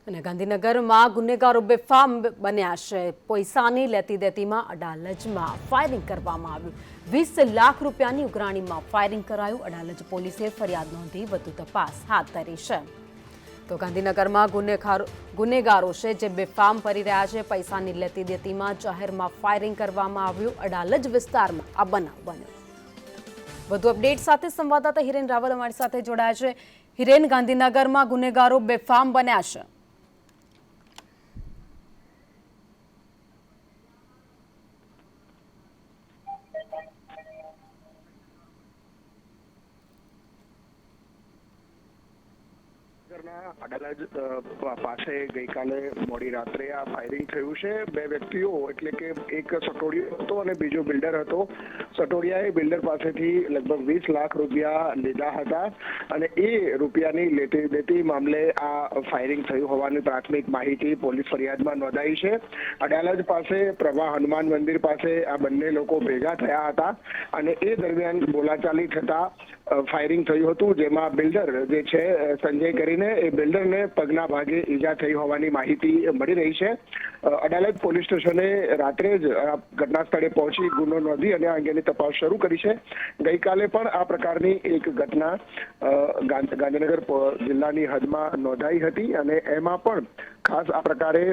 અને ગાંધીનગરમાં ગુનેગારો બેફામ બન્યા છે। પૈસાની લેતી દેતીમાં અડાલજમાં ફાયરિંગ કરવામાં આવ્યું। 20 લાખ રૂપિયાની ઉઘરાણીમાં ફાયરિંગ કરાયું। અડાલજ પોલીસે ફરિયાદ નોંધી વધુ તપાસ હાથ ધરી છે। તો ગાંધીનગરમાં ગુનેગારો છે જે બેફામ ફરી રહ્યા છે। પૈસાની લેતી દેતીમાં જાહેરમાં ફાયરિંગ કરવામાં આવ્યું। અડાલજ વિસ્તારમાં આ બનાવ બન્યો। વધુ અપડેટ સાથે સંવાદદાતા હિરેન રાવલ અમારી સાથે જોડાયા છે। હિરેન, ગાંધીનગરમાં ગુનેગારો બેફામ બન્યા છે। અડાલજ પાસે ગઈકાલે મોડી રાત્રે આ ફાયરિંગ થયું છે। બે વ્યક્તિઓ એટલે કે એક સટોડિયો હતો અને બીજો બિલ્ડર હતો। સટોડિયાએ બિલ્ડર પાસેથી લગભગ 20 લાખ રૂપિયા લીધા હતા અને એ રૂપિયાની લેતી દેતી મામલે આ ફાયરિંગ થયું હોવાની પ્રાથમિક માહિતી પોલીસ ફરિયાદમાં નોંધાઈ છે। અડાલજ પાસે પ્રભા હનુમાન મંદિર પાસે આ બંને લોકો ભેગા થયા હતા અને એ દરમિયાન બોલાચાલી થતા ફાયરિંગ થયું હતું, જેમાં બિલ્ડર જે છે સંજય કરીને એ બિલ્ડરને પગના ભાગે ઈજા થઈ હોવાની માહિતી મળી રહી છે। અડાલજ પોલીસ સ્ટેશને રાત્રે જ ઘટના સ્થળે પહોંચી ગુનો નોંધી અને આ અંગેની તપાસ શરૂ કરી છે। ગઈકાલે પણ આ પ્રકારની એક ઘટના ગાંધીનગર જિલ્લાની હદમાં નોંધાઈ હતી અને એમાં પણ ખાસ આ પ્રકારે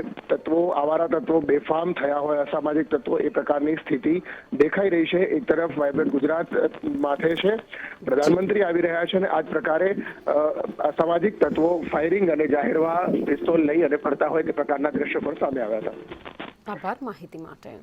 આવારા તત્વો બેફામ થયા હોય, અસામાજિક તત્વો એ પ્રકારની સ્થિતિ દેખાઈ રહી છે। એક તરફ વાયબ્રન્ટ ગુજરાત માથે છે, પ્રધાનમંત્રી આવી રહ્યા છે અને આ જ પ્રકારે અસામાજિક તત્વો ફાયરિંગ અને જાહેરમાં પિસ્તોલ લઈ અને ફરતા હોય તે પ્રકારના દ્રશ્યો પણ સામે આવ્યા હતા। આભાર માહિતી માટે।